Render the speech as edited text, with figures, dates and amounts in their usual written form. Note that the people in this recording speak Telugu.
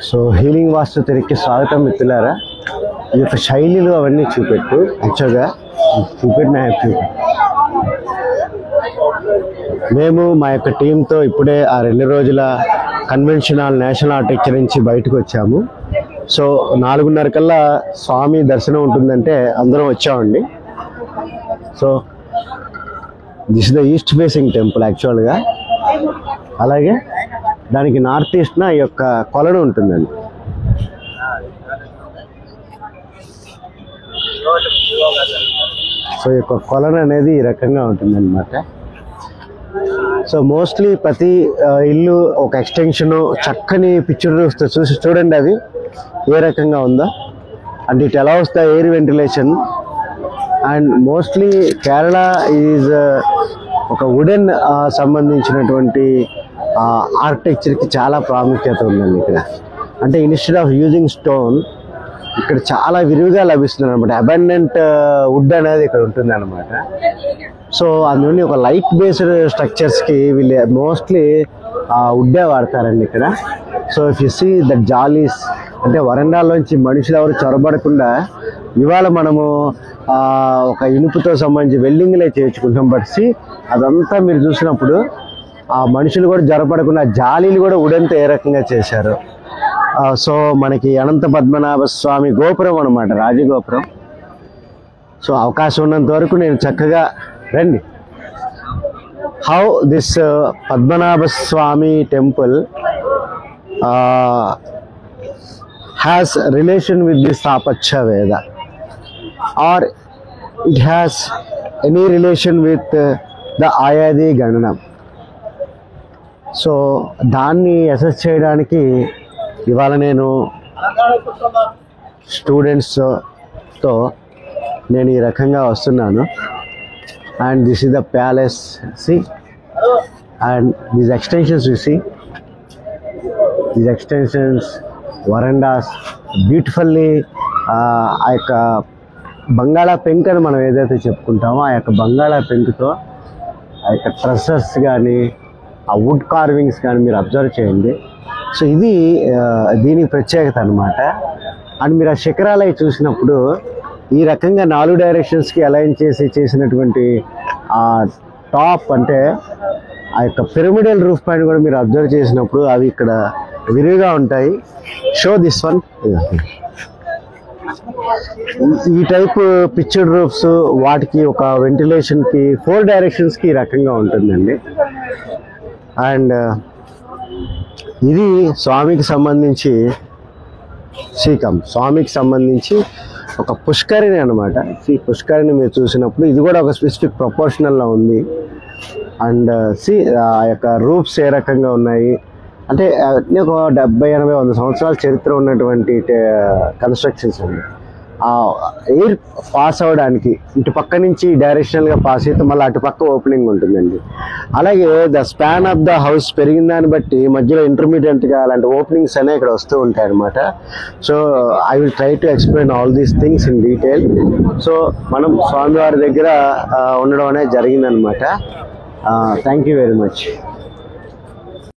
సో హీలింగ్ వాస్తు తిరిగి స్వాగతం మిత్రులారా. ఈ యొక్క శైలిలు అవన్నీ చూపెట్టు యాక్చువల్గా చూపెట్టిన మేము మా యొక్క టీంతో ఇప్పుడే ఆ 2 రోజుల కన్వెన్షన్ హాల్ నేషనల్ ఆర్కిటెక్చర్ నుంచి బయటకు వచ్చాము. సో 4:30 కల్లా స్వామి దర్శనం ఉంటుందంటే అందరం వచ్చామండి. So this is the east facing temple యాక్చువల్గా. అలాగే దానికి నార్త్ ఈస్ట్న ఈ యొక్క కొలను ఉంటుందండి. సో ఈ యొక్క కొలను అనేది ఈ రకంగా ఉంటుందన్నమాట. సో మోస్ట్లీ ప్రతి ఇల్లు ఒక ఎక్స్టెన్షన్ చక్కని పిక్చర్ చూసి చూడండి అవి ఏ రకంగా ఉందో. And it allows the air ventilation. And mostly Kerala is ఒక వుడెన్ సంబంధించినటువంటి ఆర్కిటెక్చర్కి చాలా ప్రాముఖ్యత ఉందండి ఇక్కడ. అంటే ఇన్స్టెడ్ ఆఫ్ యూజింగ్ స్టోన్ ఇక్కడ చాలా విరివిగా లభిస్తుంది అనమాట. అబండెంట్ వుడ్ అనేది ఇక్కడ ఉంటుంది అనమాట. సో అందులోని ఒక లైట్ బేస్డ్ స్ట్రక్చర్స్కి వీళ్ళు మోస్ట్లీ వుడ్డే వాడతారండి ఇక్కడ. So if you see the jalis అంటే వరండాల్లోంచి మనుషులు ఎవరు చొరబడకుండా ఇవాళ మనము ఒక ఇనుపుతో సంబంధించి వెల్డింగ్లే చేయించుకుంటాం. బట్ సి అదంతా మీరు చూసినప్పుడు ఆ మనుషులు కూడా జొరపడకుండా జాలీలు కూడా వుడెన్తో ఏ రకంగా చేశారు. సో మనకి అనంత పద్మనాభ స్వామి గోపురం అనమాట, రాజగోపురం. సో అవకాశం ఉన్నంత వరకు నేను చక్కగా రండి. How this Padmanabha Swamy temple has relation with the Stapachya Veda, or it has any relation with the Ayadi Gananam. So దాన్ని అసెస్ చేయడానికి ఇవాళ నేను స్టూడెంట్స్తో నేను ఈ రకంగా వస్తున్నాను. And this is the palace see, and these extensions you see, these extensions verandas beautifully. ఆ యొక్క బంగాళా పెంక్ అని మనం ఏదైతే చెప్పుకుంటామో ఆ యొక్క బంగాళా పెంకుతో ఆ యొక్క ట్రస్సెస్ కానీ ఆ వుడ్ కార్వింగ్స్ కానీ మీరు అబ్జర్వ్ చేయండి. సో ఇది దీనికి ప్రత్యేకత అనమాట. అండ్ మీరు ఆ శిఖరాలై చూసినప్పుడు ఈ రకంగా 4 డైరెక్షన్స్కి అలైన్ చేసినటువంటి ఆ టాప్ అంటే ఆ యొక్క పిరమిడల్ రూఫ్ పైన కూడా మీరు అబ్జర్వ్ చేసినప్పుడు అవి ఇక్కడ విరివిగా ఉంటాయి. Show this one. ఈ టైప్ పిక్చర్డ్ రూఫ్స్ వాటికి ఒక వెంటిలేషన్కి 4 డైరెక్షన్స్కి ఈ రకంగా ఉంటుందండి. అండ్ ఇది స్వామికి సంబంధించి స్వామికి సంబంధించి ఒక పుష్కరిణి అనమాట. ఈ పుష్కరిణి మీరు చూసినప్పుడు ఇది కూడా ఒక స్పెసిఫిక్ ప్రపోర్షనల్లో ఉంది. అండ్ ఆ యొక్క రూఫ్స్ ఏ రకంగా ఉన్నాయి అంటే ఒక 70-80-100 సంవత్సరాల చరిత్ర ఉన్నటువంటి కన్స్ట్రక్షన్స్ అండి. ఎయిర్ పాస్ అవ్వడానికి ఇటు పక్క నుంచి డైరెక్షనల్గా పాస్ అయితే మళ్ళీ అటు పక్క ఓపెనింగ్ ఉంటుందండి. అలాగే the span of the house పెరిగిన దాన్ని బట్టి మధ్యలో ఇంటర్మీడియట్గా అలాంటి ఓపెనింగ్స్ అనేవి ఇక్కడ వస్తూ ఉంటాయి అనమాట. So I will try to explain all these things in detail. So మనం స్వామివారి దగ్గర ఉండడం అనేది జరిగిందనమాట. Thank you very much.